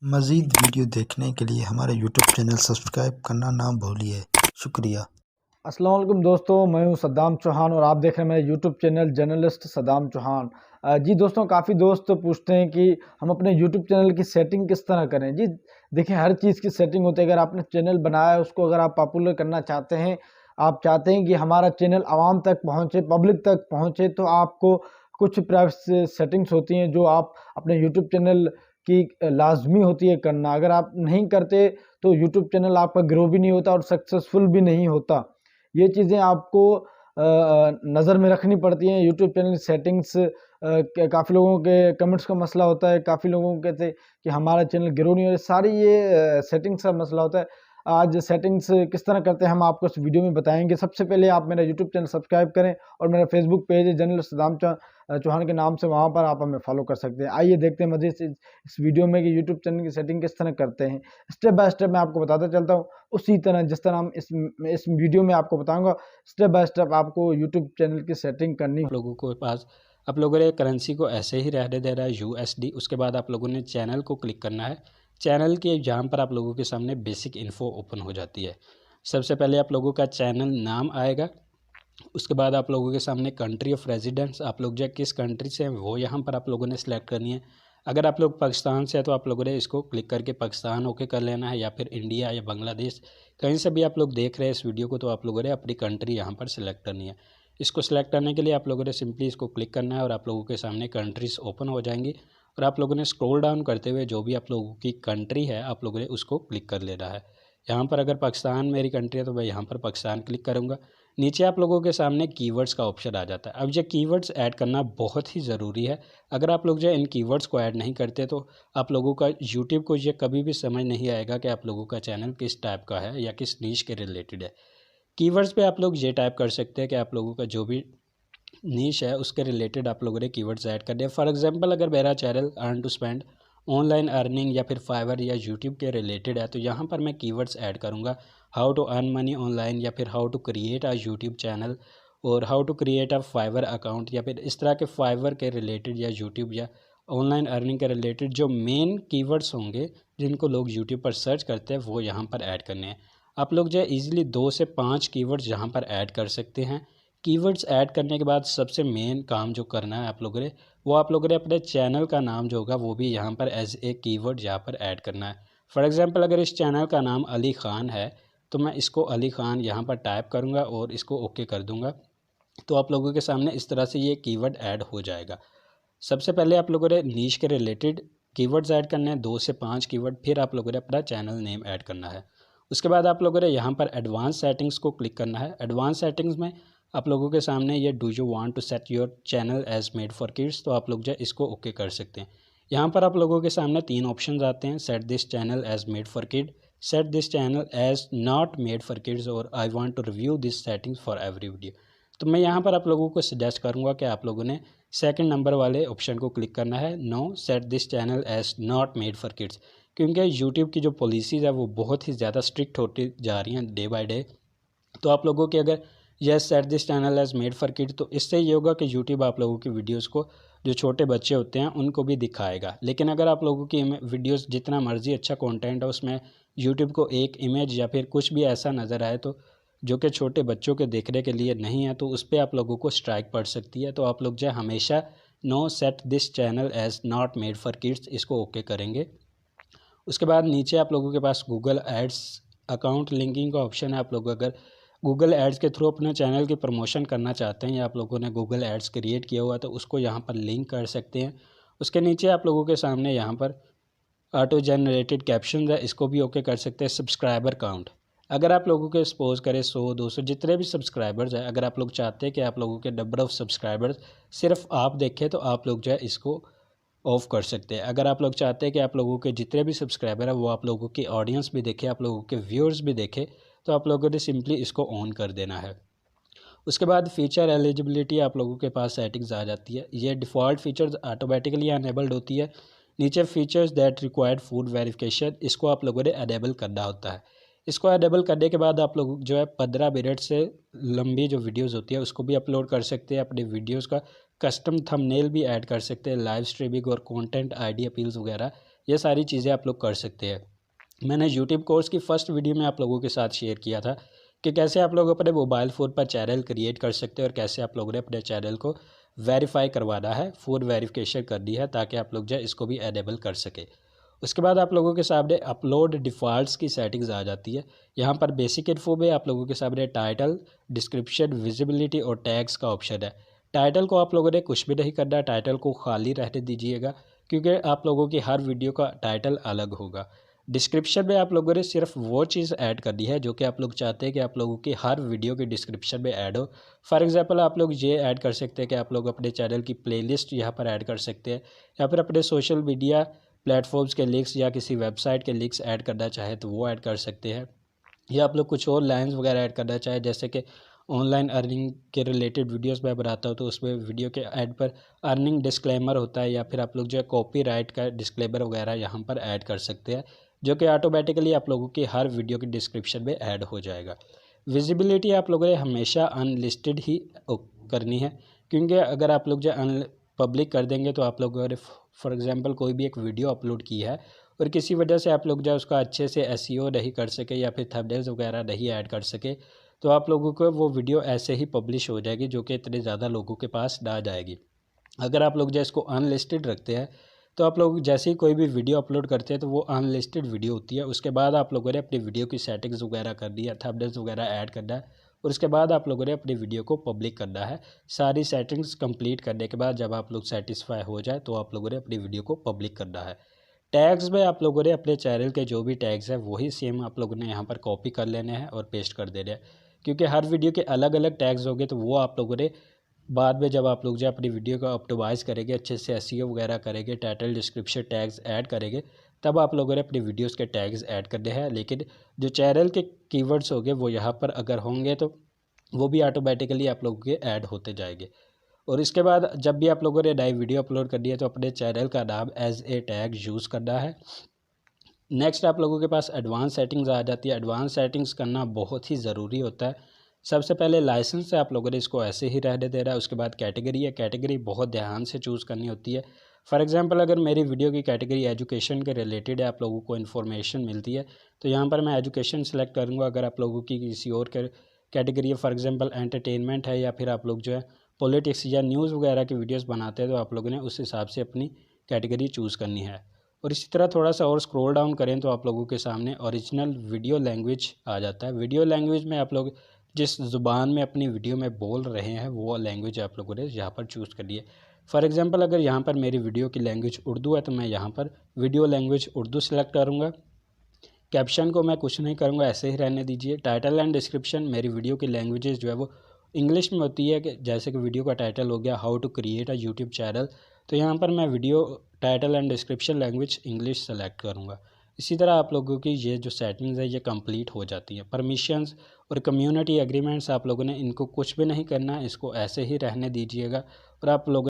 मज़ीद वीडियो देखने के लिए हमारे यूट्यूब चैनल सब्सक्राइब करना ना भूलिए। शुक्रिया। अस्सलाम वालेकुम दोस्तों, मैं हूं सद्दाम चौहान और आप देख रहे हैं मेरा YouTube channel journalist Saddam Chauhan. जी दोस्तों, काफ़ी दोस्त पूछते हैं कि हम अपने यूट्यूब चैनल की सेटिंग किस तरह करें। जी देखिए, हर चीज़ की सेटिंग होती है। अगर आपने चैनल बनाया है, उसको अगर आप पॉपुलर करना चाहते हैं, आप चाहते हैं कि हमारा चैनल आवाम तक पहुँचे, पब्लिक तक पहुँचे, तो आपको कुछ प्राइवेसी सेटिंग्स होती हैं जो आप अपने यूट्यूब चैनल की लाजमी होती है करना। अगर आप नहीं करते तो यूट्यूब चैनल आपका ग्रो भी नहीं होता और सक्सेसफुल भी नहीं होता। ये चीज़ें आपको नज़र में रखनी पड़ती हैं। यूट्यूब चैनल सेटिंग्स काफ़ी लोगों के कमेंट्स का मसला होता है, काफ़ी लोगों को कहते हैं कि हमारा चैनल ग्रो नहीं हो रहा, सारी ये सेटिंग्स का मसला होता है। आज सेटिंग्स किस तरह करते हैं हम आपको इस वीडियो में बताएंगे। सबसे पहले आप मेरा यूट्यूब चैनल सब्सक्राइब करें और मेरा फेसबुक पेज है जर्नलिस्ट सद्दाम चौहान के नाम से, वहाँ पर आप हमें फॉलो कर सकते हैं। आइए देखते हैं मज़ीद इस वीडियो में कि यूट्यूब चैनल की सेटिंग किस तरह करते हैं। स्टेप बाय स्टेप मैं आपको बताता चलता हूँ, उसी तरह जिस तरह हम इस वीडियो में आपको बताऊंगा, स्टेप बाय स्टेप आपको यूट्यूब चैनल की सेटिंग करनी। लोगों के पास आप लोगों ने करेंसी को ऐसे ही रहने देना है यूएसडी। उसके बाद आप लोगों ने चैनल को क्लिक करना है। चैनल के जहाँ पर आप लोगों के सामने बेसिक इन्फो ओपन हो जाती है। सबसे पहले आप लोगों का चैनल नाम आएगा। उसके बाद आप लोगों के सामने कंट्री ऑफ रेजिडेंस, आप लोग जो किस कंट्री से हैं वो यहाँ पर आप लोगों ने सिलेक्ट करनी है। अगर आप लोग पाकिस्तान से हैं तो आप लोगों ने इसको क्लिक करके पाकिस्तान ओके कर लेना है, या फिर इंडिया या बांग्लादेश कहीं से भी आप लोग देख रहे हैं इस वीडियो को, तो आप लोगों ने अपनी कंट्री यहाँ पर सिलेक्ट करनी है। इसको सिलेक्ट करने के लिए आप लोगों ने सिंपली इसको क्लिक करना है और आप लोगों के सामने कंट्रीज ओपन हो जाएंगी। और आप लोगों ने स्क्रॉल डाउन करते हुए जो भी आप लोगों की कंट्री है आप लोगों ने उसको क्लिक कर लेना है। यहाँ पर अगर पाकिस्तान मेरी कंट्री है तो मैं यहाँ पर पाकिस्तान क्लिक करूँगा। नीचे आप लोगों के सामने कीवर्ड्स का ऑप्शन आ जाता है। अब ये कीवर्ड्स ऐड करना बहुत ही ज़रूरी है। अगर आप लोग जो इन कीवर्ड्स को ऐड नहीं करते तो आप लोगों का यूट्यूब को ये कभी भी समझ नहीं आएगा कि आप लोगों का चैनल किस टाइप का है या किस नीश के रिलेटेड है। कीवर्ड्स पे आप लोग ये टाइप कर सकते हैं कि आप लोगों का जो भी नीश है उसके रिलेटेड आप लोगों ने कीवर्ड्स ऐड कर दिया। फॉर एग्जांपल अगर मेरा channel earn to spend, online earning या फिर फाइवर या यूट्यूब के रिलेटेड है तो यहाँ पर मैं कीवर्ड्स ऐड करूँगा। How to earn money online, या फिर how to create a YouTube channel, और how to create a Fiverr account, या फिर इस तरह के फाइवर के रिलेटेड या यूट्यूब या ऑनलाइन अर्निंग के रिलेटेड जो मेन कीवर्ड्स होंगे जिनको लोग यूट्यूब पर सर्च करते हैं वो यहाँ पर ऐड करने हैं। आप लोग जो है ईजिली 2 से 5 कीवर्ड्स यहाँ पर ऐड कर सकते हैं। कीवर्ड्स ऐड करने के बाद सबसे मेन काम जो करना है आप लोगों ने, वो आप लोगों ने अपने चैनल का नाम जो होगा वो भी यहाँ पर एज ए कीवर्ड यहाँ पर ऐड करना है। फॉर एग्जांपल अगर इस चैनल का नाम अली ख़ान है तो मैं इसको अली ख़ान यहाँ पर टाइप करूँगा और इसको ओके कर दूँगा। तो आप लोगों के सामने इस तरह से ये कीवर्ड ऐड हो जाएगा। सबसे पहले आप लोगों ने नीश के रिलेटेड कीवर्ड्स ऐड करने हैं, 2 से 5 कीवर्ड, फिर आप लोगों ने अपना चैनल नेम ऐड करना है। उसके बाद आप लोगों ने यहाँ पर एडवांस सेटिंग्स को क्लिक करना है। एडवांस सेटिंग्स में आप लोगों के सामने ये do you want to set your channel as made for kids, तो आप लोग जो इसको ओके कर सकते हैं। यहाँ पर आप लोगों के सामने 3 ऑप्शन आते हैं, set this channel as made for kid, set this channel as not made for kids, और I want to review this settings for every video. तो मैं यहाँ पर आप लोगों को सजेस्ट करूँगा कि आप लोगों ने सेकंड नंबर वाले ऑप्शन को क्लिक करना है, no set this channel as not made for kids, क्योंकि यूट्यूब की जो पॉलिसीज़ है वो बहुत ही ज़्यादा स्ट्रिक्ट होती जा रही हैं डे बाय डे। तो आप लोगों की अगर yes set this channel as made for kid, तो इससे ये होगा कि यूट्यूब आप लोगों की वीडियोस को जो छोटे बच्चे होते हैं उनको भी दिखाएगा। लेकिन अगर आप लोगों की वीडियोस जितना मर्जी अच्छा कंटेंट है उसमें यूट्यूब को एक इमेज या फिर कुछ भी ऐसा नज़र आए तो जो कि छोटे बच्चों के देखने के लिए नहीं है, तो उस पर आप लोगों को स्ट्राइक पड़ सकती है। तो आप लोग जो हमेशा no set this channel as not made for kids इसको ओके करेंगे। उसके बाद नीचे आप लोगों के पास गूगल एड्स अकाउंट लिंकिंग का ऑप्शन है। आप लोग अगर गूगल एड्स के थ्रू अपने चैनल की प्रमोशन करना चाहते हैं या आप लोगों ने गूगल एड्स क्रिएट किया हुआ तो उसको यहाँ पर लिंक कर सकते हैं। उसके नीचे आप लोगों के सामने यहाँ पर ऑटो जनरेटेड कैप्शन है, इसको भी ओके कर सकते हैं। सब्सक्राइबर काउंट, अगर आप लोगों के सपोज करें 100-200 जितने भी सब्सक्राइबर्स हैं, अगर आप लोग चाहते हैं कि आप लोगों के नंबर ऑफ़ सब्सक्राइबर्स सिर्फ आप देखें तो आप लोग जो है इसको ऑफ़ कर सकते हैं। अगर आप लोग चाहते हैं कि आप लोगों के जितने भी सब्सक्राइबर हैं वो आप लोगों की ऑडियंस भी देखे, आप लोगों के व्यूअर्स भी देखे, तो आप लोगों ने सिंपली इसको ऑन कर देना है। उसके बाद फ़ीचर एलिजिबिलिटी आप लोगों के पास सेटिंग्स आ जाती है। ये डिफ़ॉल्ट फ़ीचर्स ऑटोमेटिकली अनेबल्ड होती है। नीचे features that required food verification, इसको आप लोगों ने अनेबल करना होता है। इसको अनेबल करने के बाद आप लोग जो है 15 मिनट से लंबी जो वीडियोस होती है उसको भी अपलोड कर सकते हैं। अपने वीडियोस का कस्टम थंबनेल भी ऐड कर सकते हैं। लाइव स्ट्रीमिंग और कंटेंट आईडी अपील्स वगैरह ये सारी चीज़ें आप लोग कर सकते हैं। मैंने यूट्यूब कोर्स की फर्स्ट वीडियो में आप लोगों के साथ शेयर किया था कि कैसे आप लोग अपने मोबाइल फ़ोन पर चैनल क्रिएट कर सकते हैं और कैसे आप लोगों ने अपने चैनल को वेरीफाई करवाना है, फुल वेरिफिकेशन करनी है ताकि आप लोग जो है इसको भी एनेबल कर सके। उसके बाद आप लोगों के सामने अपलोड डिफ़ॉल्ट्स की सेटिंग्स आ जाती है। यहाँ पर बेसिक इन्फो में आप लोगों के सामने टाइटल, डिस्क्रिप्शन, विजिबिलिटी और टैग्स का ऑप्शन है। टाइटल को आप लोगों ने कुछ भी नहीं करना, टाइटल को खाली रहने दीजिएगा क्योंकि आप लोगों की हर वीडियो का टाइटल अलग होगा। डिस्क्रिप्शन में आप लोगों ने सिर्फ वो चीज़ ऐड करनी है जो कि आप लोग चाहते हैं कि आप लोगों की हर वीडियो के डिस्क्रिप्शन में ऐड हो। फॉर एग्जांपल आप लोग ये ऐड कर सकते हैं कि आप लोग अपने चैनल की प्लेलिस्ट यहाँ पर ऐड कर सकते हैं, या फिर अपने सोशल मीडिया प्लेटफॉर्म्स के लिंक्स या किसी वेबसाइट के लिंक्स ऐड करना चाहे तो वो ऐड कर सकते हैं, या आप लोग कुछ और लाइन्स वगैरह ऐड करना चाहे जैसे कि ऑनलाइन अर्निंग के रिलेटेड वीडियोस मैं बनाता हूँ तो उसमें वीडियो के ऐड पर अर्निंग डिस्क्लेमर होता है, या फिर आप लोग जो है कॉपीराइट का डिस्क्लेमर वगैरह यहाँ पर ऐड कर सकते हैं जो कि ऑटोमेटिकली आप लोगों की हर वीडियो के डिस्क्रिप्शन में ऐड हो जाएगा। विजिबिलिटी आप लोगों ने हमेशा अनलिस्टेड ही करनी है, क्योंकि अगर आप लोग जो पब्लिक कर देंगे तो आप लोगों ने फॉर एग्जांपल कोई भी एक वीडियो अपलोड की है और किसी वजह से आप लोग जो उसका अच्छे से एसईओ नहीं कर सके या फिर थंबनेल्स वगैरह नहीं ऐड कर सके, तो आप लोगों को वो वीडियो ऐसे ही पब्लिश हो जाएगी जो कि इतने ज़्यादा लोगों के पास ना जाएगी। अगर आप लोग जो इसको अनलिस्टेड रखते हैं तो आप लोग जैसे ही कोई भी वीडियो अपलोड करते हैं तो वो अनलिस्टेड वीडियो होती है। उसके बाद आप लोगों ने अपनी वीडियो की सेटिंग्स वगैरह करनी है, थंबनेल्स वगैरह ऐड करना है और उसके बाद आप लोगों ने अपनी वीडियो को पब्लिक करना है। सारी सेटिंग्स कंप्लीट करने के बाद जब आप लोग सेटिस्फाई हो जाए तो आप लोगों ने अपनी वीडियो को पब्लिक करना है। टैग्स में आप लोगों ने अपने चैनल के जो भी टैग्स हैं वही सेम आप लोगों ने यहाँ पर कॉपी कर लेने हैं और पेस्ट कर देने हैं, क्योंकि हर वीडियो के अलग अलग टैग्स होंगे तो वो आप लोगों ने बाद में जब आप लोग जो अपनी वीडियो को ऑप्टिमाइज़ करेंगे, अच्छे से एसईओ वगैरह करेंगे, टाइटल डिस्क्रिप्शन टैग्स ऐड करेंगे, तब आप लोगों ने अपनी वीडियोस के टैग्स ऐड करने हैं। लेकिन जो चैनल के कीवर्ड्स होंगे वो यहाँ पर अगर होंगे तो वो भी ऑटोमेटिकली आप लोगों के ऐड होते जाएंगे। और इसके बाद जब भी आप लोगों ने नई वीडियो अपलोड करनी है तो अपने चैनल का नाम एज ए टैग यूज़ करना है। नेक्स्ट आप लोगों के पास एडवांस सेटिंग्स आ जाती है। एडवांस सेटिंग्स करना बहुत ही ज़रूरी होता है। सबसे पहले लाइसेंस से आप लोगों ने इसको ऐसे ही रहने दे रहा है। उसके बाद कैटेगरी है, कैटेगरी बहुत ध्यान से चूज़ करनी होती है। फॉर एग्जांपल अगर मेरी वीडियो की कैटेगरी एजुकेशन के रिलेटेड है, आप लोगों को इन्फॉर्मेशन मिलती है, तो यहाँ पर मैं एजुकेशन सेलेक्ट करूँगा। अगर आप लोगों की किसी और कैटेगरी है, फॉर एग्जांपल एंटरटेनमेंट है, या फिर आप लोग जो है पॉलिटिक्स या न्यूज़ वगैरह की वीडियोज़ बनाते हैं, तो आप लोगों ने उस हिसाब से अपनी कैटेगरी चूज़ करनी है। और इसी तरह थोड़ा सा और स्क्रॉल डाउन करें तो आप लोगों के सामने ओरिजिनल वीडियो लैंग्वेज आ जाता है। वीडियो लैंग्वेज में आप लोग जिस ज़ुबान में अपनी वीडियो में बोल रहे हैं वो लैंग्वेज आप लोगों ने यहाँ पर चूज़ कर लिया। फॉर एग्जांपल अगर यहाँ पर मेरी वीडियो की लैंग्वेज उर्दू है तो मैं यहाँ पर वीडियो लैंग्वेज उर्दू सेलेक्ट करूँगा। कैप्शन को मैं कुछ नहीं करूँगा, ऐसे ही रहने दीजिए। टाइटल एंड डिस्क्रिप्शन मेरी वीडियो की लैंग्वेजेस जो है वो इंग्लिश में होती है, कि जैसे कि वीडियो का टाइटल हो गया how to create a YouTube channel, तो यहाँ पर मैं video title and description language English select करूँगा। इसी तरह आप लोगों की ये जो सेटिंग्स है ये कंप्लीट हो जाती है। परमिशंस और कम्युनिटी एग्रीमेंट्स आप लोगों ने इनको कुछ भी नहीं करना है, इसको ऐसे ही रहने दीजिएगा और आप लोगों